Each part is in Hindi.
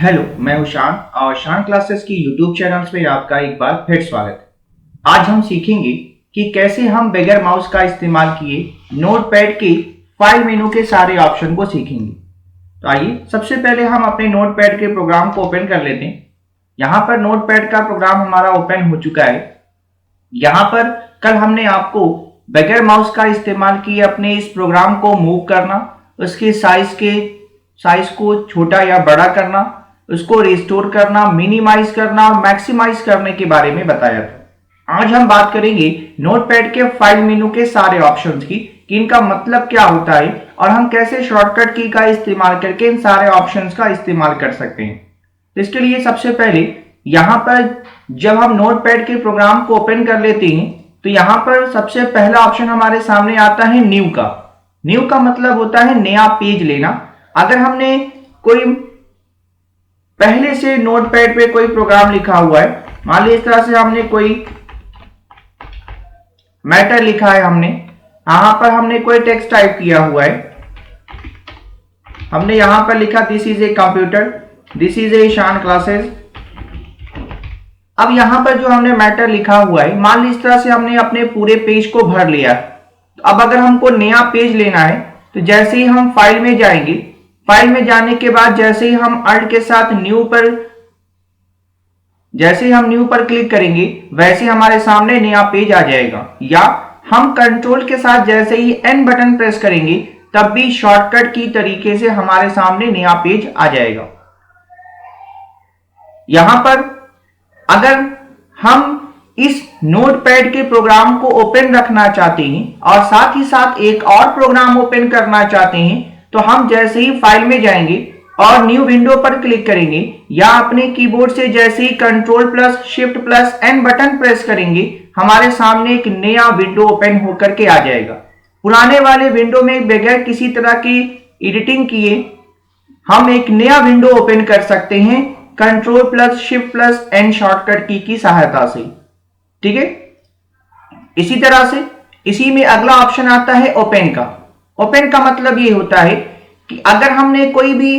हेलो, मैं उशान और शान क्लासेस की यूट्यूब चैनल पे आपका एक बार फिर स्वागत है। आज हम सीखेंगे कि कैसे हम बगैर माउस का इस्तेमाल किए नोटपैड के फाइल मेनू के सारे ऑप्शन को सीखेंगे। तो आइए सबसे पहले हम अपने नोटपैड के प्रोग्राम को ओपन कर लेते हैं। यहाँ पर नोटपैड का प्रोग्राम हमारा ओपन हो चुका है। यहाँ पर कल हमने आपको बगैर माउस का इस्तेमाल किए अपने इस प्रोग्राम को मूव करना, उसके साइज को छोटा या बड़ा करना, उसको रिस्टोर करना, मिनिमाइज करना और मैक्सिमाइज करने के बारे में बताया था। आज हम बात करेंगे नोटपैड के फाइल मेनू के सारे ऑप्शंस की कि इनका मतलब क्या होता है और हम कैसे शॉर्टकट की का इस्तेमाल करके इन सारे ऑप्शंस का इस्तेमाल कर सकते हैं। तो इसके लिए सबसे पहले यहाँ पर जब हम नोटपैड के प्रोग्राम को ओपन कर लेते हैं तो यहाँ पर सबसे पहला ऑप्शन हमारे सामने आता है न्यू का। न्यू का मतलब होता है नया पेज लेना। अगर हमने कोई पहले से नोटपैड पे कोई प्रोग्राम लिखा हुआ है, मान लीजिए इस तरह से हमने कोई मैटर लिखा है, यहां पर हमने कोई टेक्स्ट टाइप किया हुआ है, हमने यहां पर लिखा this is a computer, this is a शान क्लासेस। अब यहां पर जो हमने मैटर लिखा हुआ है, मान लीजिए इस तरह से हमने अपने पूरे पेज को भर लिया। तो अब अगर हमको नया पेज लेना है तो जैसे ही हम फाइल में जाएंगे, फाइल में जाने के बाद जैसे ही हम अल्ट के साथ न्यू पर क्लिक करेंगे वैसे हमारे सामने नया पेज आ जाएगा। या हम कंट्रोल के साथ जैसे ही एन बटन प्रेस करेंगे तब भी शॉर्टकट की तरीके से हमारे सामने नया पेज आ जाएगा। यहां पर अगर हम इस नोटपैड के प्रोग्राम को ओपन रखना चाहते हैं और साथ ही साथ एक और प्रोग्राम ओपन करना चाहते हैं तो हम जैसे ही फाइल में जाएंगे और न्यू विंडो पर क्लिक करेंगे या अपने कीबोर्ड से जैसे ही control plus shift plus N button press करेंगे हमारे सामने एक नया विंडो ओपन होकर के आ जाएगा। पुराने वाले विंडो में बगैर किसी तरह की एडिटिंग किए हम एक नया विंडो ओपन कर सकते हैं control plus shift plus N shortcut की सहायता से। ठीक है, इसी तरह से इसी में अगला ऑप्शन आता है ओपन का। ओपन का मतलब ये होता है कि अगर हमने कोई भी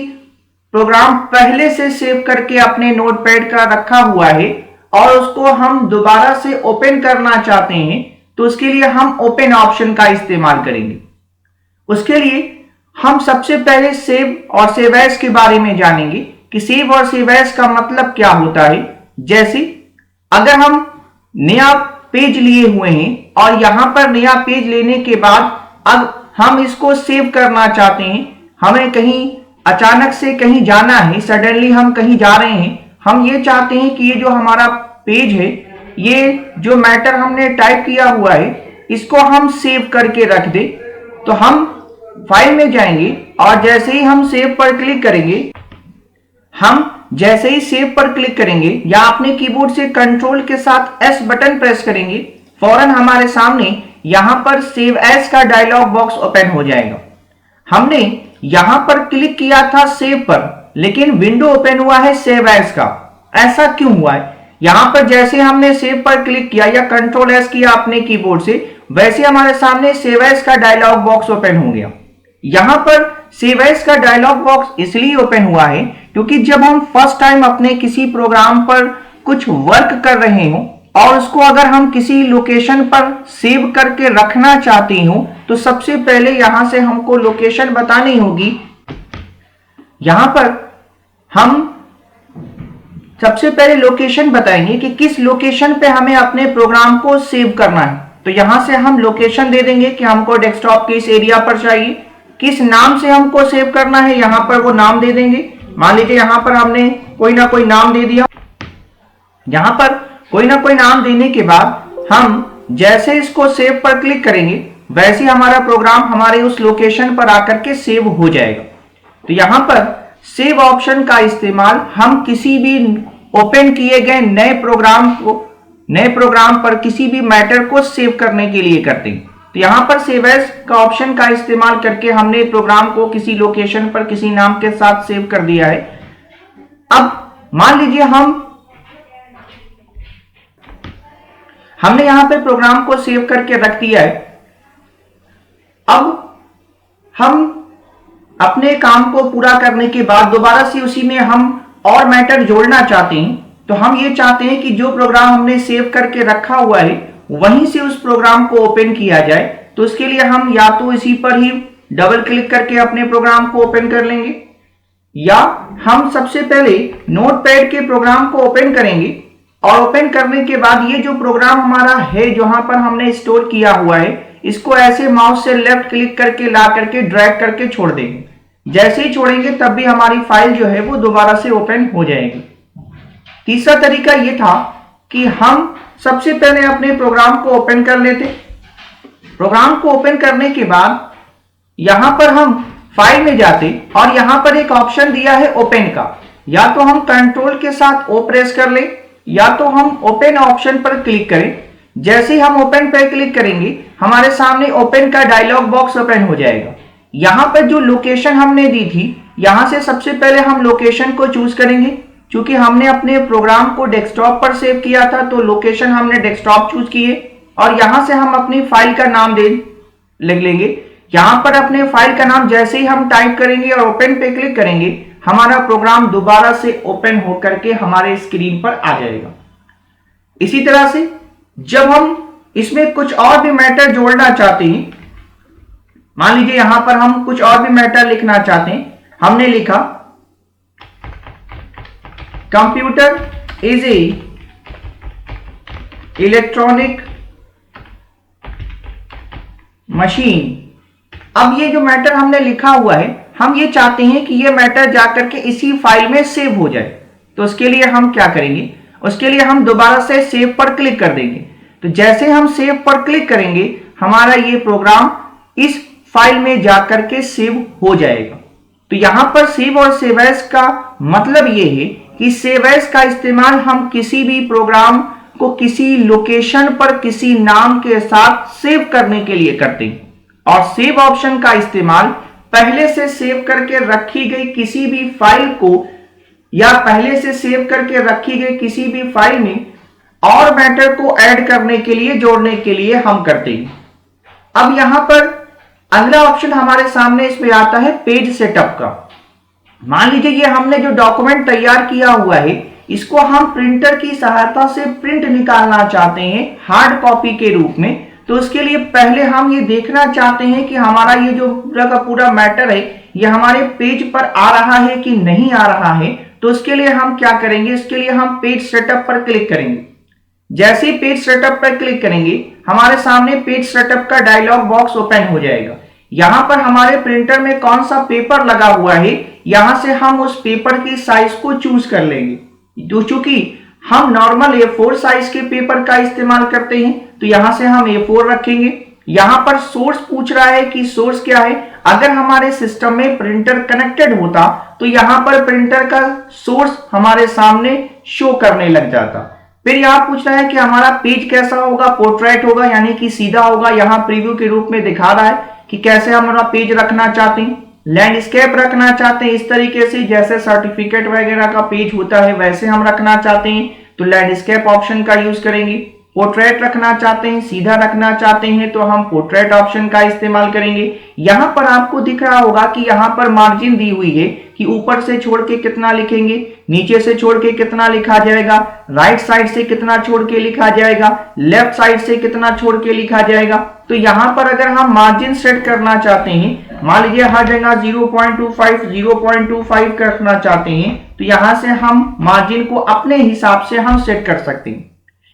प्रोग्राम पहले से सेव करके अपने नोटपैड का रखा हुआ है और उसको हम दोबारा से ओपन करना चाहते हैं तो उसके लिए हम ओपन ऑप्शन का इस्तेमाल करेंगे। उसके लिए हम सबसे पहले सेव और सेव एज के बारे में जानेंगे कि सेव और सेव एज का मतलब क्या होता है। जैसे अगर हम नया पेज लिए हुए हैं और यहां पर नया पेज लेने के बाद अब हम इसको सेव करना चाहते हैं, हमें कहीं अचानक से कहीं जाना है, सडनली हम कहीं जा रहे हैं, हम ये चाहते हैं कि ये जो हमारा पेज है, ये जो मैटर हमने टाइप किया हुआ है इसको हम सेव करके रख दे। तो हम फाइल में जाएंगे और जैसे ही हम सेव पर क्लिक करेंगे या अपने कीबोर्ड से कंट्रोल के साथ एस बटन प्रेस करेंगे फौरन हमारे सामने यहां पर सेव एज का डायलॉग बॉक्स ओपन हो जाएगा। हमने यहां पर क्लिक किया था सेव पर, लेकिन विंडो ओपन हुआ है सेव एज का। ऐसा क्यों हुआ है? यहां पर जैसे हमने सेव पर क्लिक किया या कंट्रोल एस किया अपने कीबोर्ड से, वैसे हमारे सामने सेव एज का डायलॉग बॉक्स ओपन हो गया। यहां पर सेव एज का डायलॉग बॉक्स इसलिए ओपन हुआ है क्योंकि जब हम फर्स्ट टाइम अपने किसी प्रोग्राम पर कुछ वर्क कर रहे हो और उसको अगर हम किसी लोकेशन पर सेव करके रखना चाहते हो तो सबसे पहले यहां से हमको लोकेशन बतानी होगी। यहां पर हम सबसे पहले लोकेशन बताएंगे कि किस लोकेशन पे हमें अपने प्रोग्राम को सेव करना है। तो यहां से हम लोकेशन दे देंगे कि हमको डेस्कटॉप के इस एरिया पर चाहिए, किस नाम से हमको सेव करना है यहां पर वो नाम दे देंगे। मान लीजिए यहां पर हमने कोई ना कोई नाम दे दिया। यहां पर कोई ना कोई नाम देने के बाद हम जैसे इसको सेव पर क्लिक करेंगे वैसे हमारा प्रोग्राम हमारे उस लोकेशन पर आकर के सेव हो जाएगा। तो यहां पर सेव ऑप्शन का इस्तेमाल हम किसी भी ओपन किए गए नए प्रोग्राम पर किसी भी मैटर को सेव करने के लिए करते हैं। तो यहां पर सेव एज का ऑप्शन का इस्तेमाल करके हमने प्रोग्राम को किसी लोकेशन पर किसी नाम के साथ सेव कर दिया है। अब मान लीजिए हमने यहां पे प्रोग्राम को सेव करके रख दिया है। अब हम अपने काम को पूरा करने के बाद दोबारा से उसी में हम और मैटर जोड़ना चाहते हैं, तो हम ये चाहते हैं कि जो प्रोग्राम हमने सेव करके रखा हुआ है वहीं से उस प्रोग्राम को ओपन किया जाए। तो उसके लिए हम या तो इसी पर ही डबल क्लिक करके अपने प्रोग्राम को ओपन कर लेंगे, या हम सबसे पहले नोटपैड के प्रोग्राम को ओपन करेंगे और ओपन करने के बाद ये जो प्रोग्राम हमारा है जहां पर हमने स्टोर किया हुआ है, इसको ऐसे माउस से लेफ्ट क्लिक करके ला करके ड्रैग करके छोड़ देंगे। जैसे ही छोड़ेंगे तब भी हमारी फाइल जो है वो दोबारा से ओपन हो जाएगी। तीसरा तरीका ये था कि हम सबसे पहले अपने प्रोग्राम को ओपन कर लेते। प्रोग्राम को ओपन करने के बाद यहां पर हम फाइल में जाते और यहां पर एक ऑप्शन दिया है ओपन का, या तो हम कंट्रोल के साथ ओ प्रेस कर ले या तो हम ओपन ऑप्शन पर क्लिक करें। जैसे ही हम ओपन पर क्लिक करेंगे हमारे सामने ओपन का डायलॉग बॉक्स ओपन हो जाएगा। यहां पर जो लोकेशन हमने दी थी, यहां से सबसे पहले हम लोकेशन को चूज करेंगे। क्योंकि हमने अपने प्रोग्राम को डेस्कटॉप पर सेव किया था तो लोकेशन हमने डेस्कटॉप चूज की है, और यहां से हम अपनी फाइल का नाम लिख लेंगे। यहां पर अपने फाइल का नाम जैसे ही हम टाइप करेंगे और ओपन पे क्लिक करेंगे, हमारा प्रोग्राम दोबारा से ओपन होकर के हमारे स्क्रीन पर आ जाएगा। इसी तरह से जब हम इसमें कुछ और भी मैटर जोड़ना चाहते हैं, मान लीजिए यहां पर हम कुछ और भी मैटर लिखना चाहते हैं, हमने लिखा computer is a electronic machine. अब ये जो मैटर हमने लिखा हुआ है, हम ये चाहते हैं कि ये मैटर जाकर के इसी फाइल में सेव हो जाए। तो उसके लिए हम क्या करेंगे, उसके लिए हम दोबारा से सेव पर क्लिक कर देंगे। तो जैसे हम सेव पर क्लिक करेंगे हमारा ये प्रोग्राम इस फाइल में जाकर के सेव हो जाएगा। तो यहां पर सेव और सेव एज का मतलब ये है कि सेव एज का इस्तेमाल हम किसी भी प्रोग्राम को किसी लोकेशन पर किसी नाम के साथ सेव करने के लिए करते हैं, और सेव ऑप्शन का इस्तेमाल पहले से सेव करके रखी गई किसी भी फाइल को या पहले से सेव करके रखी गई किसी भी फाइल में और मैटर को ऐड करने के लिए, जोड़ने के लिए हम करते हैं। अब यहां पर अगला ऑप्शन हमारे सामने इसमें आता है पेज सेटअप का। मान लीजिए ये हमने जो डॉक्यूमेंट तैयार किया हुआ है इसको हम प्रिंटर की सहायता से प्रिंट निकालना चाहते हैं हार्ड कॉपी के रूप में। तो उसके लिए पहले हम ये देखना चाहते हैं कि हमारा ये जो पूरा का पूरा मैटर है ये हमारे पेज पर आ रहा है कि नहीं आ रहा है। तो उसके लिए हम क्या करेंगे, इसके लिए हम पेज सेटअप पर क्लिक करेंगे। जैसे ही पेज सेटअप पर क्लिक करेंगे हमारे सामने पेज सेटअप का डायलॉग बॉक्स ओपन हो जाएगा। यहां पर हमारे प्रिंटर में कौन सा पेपर लगा हुआ है, यहां से हम उस पेपर की साइज को चूज कर लेंगे। तो चूंकि हम नॉर्मल A4 साइज के पेपर का इस्तेमाल करते हैं तो यहां से हम A4 रखेंगे। यहां पर सोर्स पूछ रहा है कि सोर्स क्या है। अगर हमारे सिस्टम में प्रिंटर कनेक्टेड होता तो यहां पर प्रिंटर का सोर्स हमारे सामने शो करने लग जाता। फिर यहां पूछ रहा है कि हमारा पेज कैसा होगा, पोर्ट्रेट होगा यानी कि सीधा होगा। यहां प्रीव्यू के रूप में दिखा रहा है कि कैसे हमारा पेज रखना चाहते हैं। लैंडस्केप रखना चाहते हैं इस तरीके से जैसे सर्टिफिकेट वगैरह का पेज होता है वैसे हम रखना चाहते हैं तो लैंडस्केप ऑप्शन का यूज करेंगे। पोर्ट्रेट रखना चाहते हैं, सीधा रखना चाहते हैं तो हम पोर्ट्रेट ऑप्शन का इस्तेमाल करेंगे। यहां पर आपको दिख रहा होगा कि यहां पर मार्जिन दी हुई है कि ऊपर से छोड़ के कितना लिखेंगे, नीचे से छोड़ के कितना लिखा जाएगा, राइट साइड से कितना छोड़ के लिखा जाएगा, लेफ्ट साइड से कितना छोड़ के लिखा जाएगा। तो यहां पर अगर हम मार्जिन सेट करना चाहते हैं, मान लीजिए हर जगह 0.25 करना चाहते हैं तो यहां से हम मार्जिन को अपने हिसाब से हम सेट कर सकते हैं।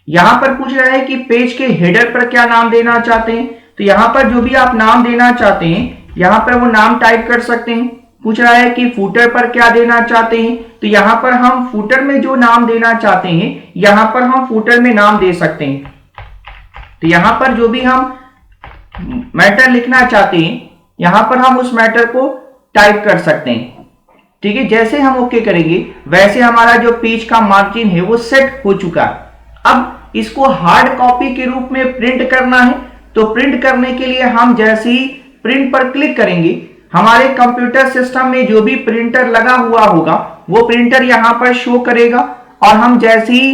यहां पर पूछ रहा है कि पेज के हेडर पर क्या नाम देना चाहते हैं, तो यहां पर जो भी आप नाम देना चाहते हैं यहां पर वो नाम टाइप कर सकते हैं। पूछ रहा है कि फुटर पर क्या देना चाहते हैं, तो यहां पर हम फुटर में जो नाम देना चाहते हैं यहां पर हम फुटर में नाम दे सकते हैं। तो यहां पर जो भी हम मैटर लिखना चाहते हैं यहां पर हम उस मैटर को टाइप कर सकते हैं। ठीक है, जैसे हम ओके करेंगे वैसे हमारा जो पेज का मार्जिन है वो सेट हो चुका है। अब इसको हार्ड कॉपी के रूप में प्रिंट करना है तो प्रिंट करने के लिए हम जैसे ही प्रिंट पर क्लिक करेंगे हमारे कंप्यूटर सिस्टम में जो भी प्रिंटर लगा हुआ होगा वो प्रिंटर यहां पर शो करेगा, और हम जैसे ही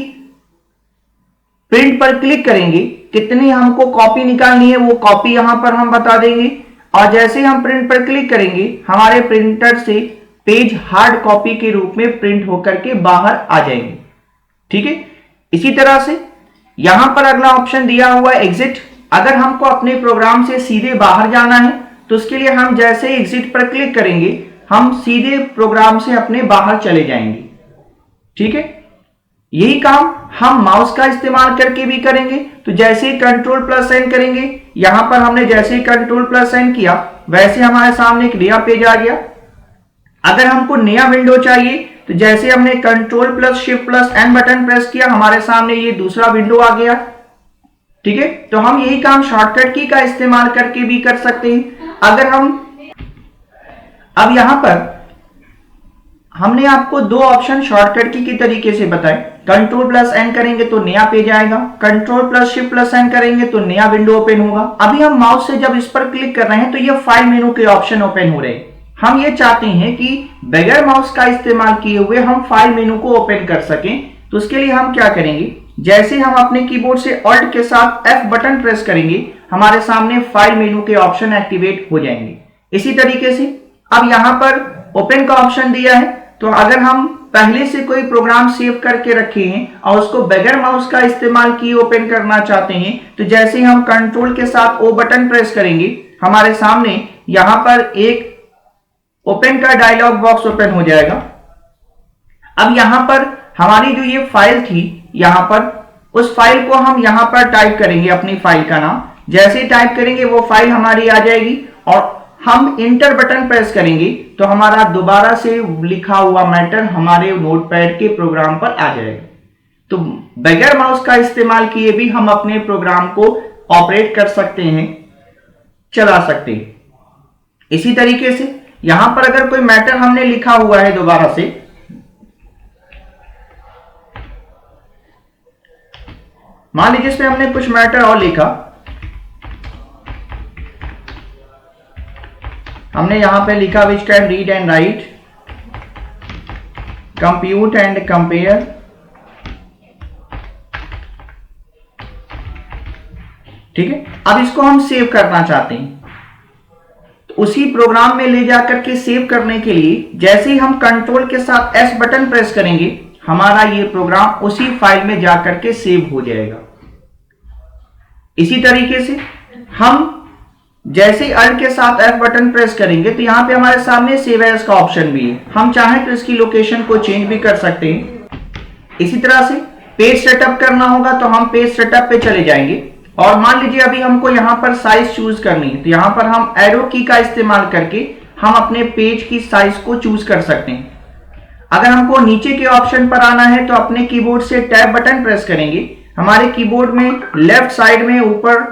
प्रिंट पर क्लिक करेंगे कितनी हमको कॉपी निकालनी है वो कॉपी यहां पर हम बता देंगे। और जैसे हम प्रिंट पर क्लिक करेंगे हमारे प्रिंटर से पेज हार्ड कॉपी के रूप में प्रिंट होकर के बाहर आ जाएंगे। ठीक है, इसी तरह से यहां पर अगला ऑप्शन दिया हुआ है एग्जिट। अगर हमको अपने प्रोग्राम से सीधे बाहर जाना है तो उसके लिए हम जैसे ही एग्जिट पर क्लिक करेंगे हम सीधे प्रोग्राम से अपने बाहर चले जाएंगे। ठीक है, यही काम हम माउस का इस्तेमाल करके भी करेंगे। तो जैसे ही Ctrl+N करेंगे, यहां पर हमने जैसे ही Ctrl+N किया वैसे हमारे सामने एक नया पेज आ गया। अगर हमको नया विंडो चाहिए तो जैसे हमने Ctrl+Shift+N बटन प्रेस किया हमारे सामने ये दूसरा विंडो आ गया। ठीक है, तो हम यही काम शॉर्टकट की का इस्तेमाल करके भी कर सकते हैं। अगर हम अब यहां पर हमने आपको दो ऑप्शन शॉर्टकट की के तरीके से बताए। Ctrl+N करेंगे तो नया पेज आएगा, Ctrl+Shift+N करेंगे तो नया विंडो ओपन होगा। अभी हम माउस से जब इस पर क्लिक कर रहे हैं तो ये फाइल मेनू के ऑप्शन ओपन हो रहे हैं। हम ये चाहते हैं कि बगैर माउस का इस्तेमाल किए हुए हम फाइल मेनू को ओपन कर सकें। तो उसके लिए हम क्या करेंगे, जैसे हम अपने कीबोर्ड से Alt के साथ F बटन प्रेस करेंगे हमारे सामने फाइल मेनू के ऑप्शन एक्टिवेट हो जाएंगे। इसी तरीके से अब यहां पर ओपन का ऑप्शन दिया है, तो अगर हम पहले से कोई प्रोग्राम सेव करके रखे हैं और उसको बगैर माउस का इस्तेमाल किए ओपन करना चाहते हैं तो जैसे हम कंट्रोल के साथ O बटन प्रेस करेंगे हमारे सामने यहां पर एक ओपन का डायलॉग बॉक्स ओपन हो जाएगा। अब यहां पर हमारी जो ये फाइल थी, यहां पर उस फाइल को हम यहां पर टाइप करेंगे, अपनी फाइल का नाम जैसे ही टाइप करेंगे वो फाइल हमारी आ जाएगी और हम इंटर बटन प्रेस करेंगे तो हमारा दोबारा से लिखा हुआ मैटर हमारे नोटपैड के प्रोग्राम पर आ जाएगा। तो बगैर माउस का इस्तेमाल किए भी हम अपने प्रोग्राम को ऑपरेट कर सकते हैं, चला सकते हैं। इसी तरीके से यहां पर अगर कोई मैटर हमने लिखा हुआ है दोबारा से, मान लीजिए इसमें हमने कुछ मैटर और लिखा, हमने यहां पे लिखा which can read and right, compute and compare, ठीक है। अब इसको हम सेव करना चाहते हैं तो उसी प्रोग्राम में ले जाकर के सेव करने के लिए जैसे ही हम कंट्रोल के साथ S बटन प्रेस करेंगे हमारा ये प्रोग्राम उसी फाइल में जाकर के सेव हो जाएगा। इसी तरीके से हम जैसे ही Alt के साथ F बटन प्रेस करेंगे तो यहां पे हमारे सामने सेव एज का ऑप्शन भी है, हम चाहें तो इसकी लोकेशन को चेंज भी कर सकते हैं। इसी तरह से पेज सेटअप करना होगा तो हम पेज सेटअप पे चले जाएंगे और मान लीजिए अभी हमको यहां पर साइज चूज करनी है तो यहां पर हम एरो की का इस्तेमाल करके हम अपने पेज की साइज को चूज कर सकते हैं। अगर हमको नीचे के ऑप्शन पर आना है तो अपने कीबोर्ड से टैब बटन प्रेस करेंगे, हमारे कीबोर्ड में लेफ्ट साइड में ऊपर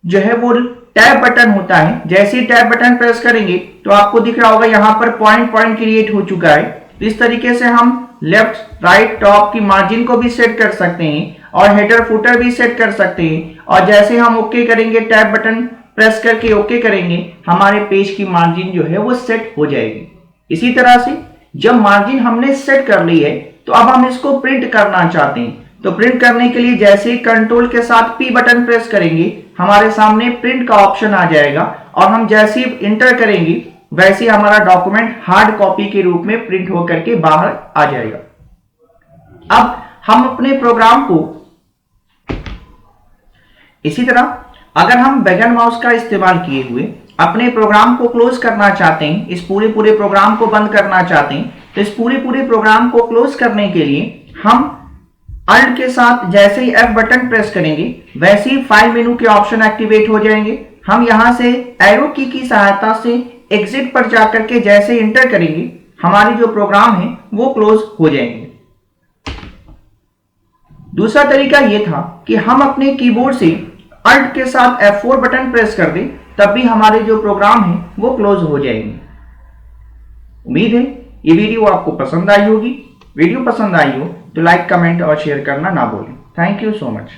जो है वो टैब बटन होता है, जैसे ही टैब बटन प्रेस करेंगे तो आपको दिख रहा होगा यहाँ पर पॉइंट क्रिएट हो चुका है। तो इस तरीके से हम लेफ्ट राइट टॉप की मार्जिन को भी सेट कर सकते हैं और हेडर फुटर भी सेट कर सकते हैं और जैसे हम ओके करेंगे टैब बटन प्रेस करके ओके करेंगे हमारे पेज की मार्जिन जो है वो सेट हो जाएगी। इसी तरह से जब मार्जिन हमने सेट कर ली है तो अब हम इसको प्रिंट करना चाहते हैं तो प्रिंट करने के लिए जैसे ही कंट्रोल के साथ P बटन प्रेस करेंगे हमारे सामने प्रिंट का ऑप्शन आ जाएगा और हम जैसे ही इंटर करेंगे वैसे ही हमारा डॉक्यूमेंट हार्ड कॉपी के रूप में प्रिंट होकर के बाहर आ जाएगा। अब हम अपने प्रोग्राम को इसी तरह अगर हम बगैर माउस का इस्तेमाल किए हुए अपने प्रोग्राम को क्लोज करना चाहते हैं, इस पूरे प्रोग्राम को बंद करना चाहते हैं तो इस पूरे प्रोग्राम को क्लोज करने के लिए हम Alt के साथ जैसे ही F बटन प्रेस करेंगे वैसे ही फाइल मेनू के ऑप्शन एक्टिवेट हो जाएंगे। हम यहां से एरो की सहायता से एग्जिट पर जाकर के जैसे ही इंटर करेंगे हमारी जो प्रोग्राम है वो क्लोज हो जाएंगे। दूसरा तरीका ये था कि हम अपने कीबोर्ड से Alt के साथ F4 बटन प्रेस कर दें, तब भी हमारे जो प्रोग्राम है वो क्लोज हो जाएंगे। उम्मीद है ये वीडियो आपको पसंद आई होगी। वीडियो पसंद आई हो तो लाइक, कमेंट और शेयर करना ना भूलें। Thank you so much.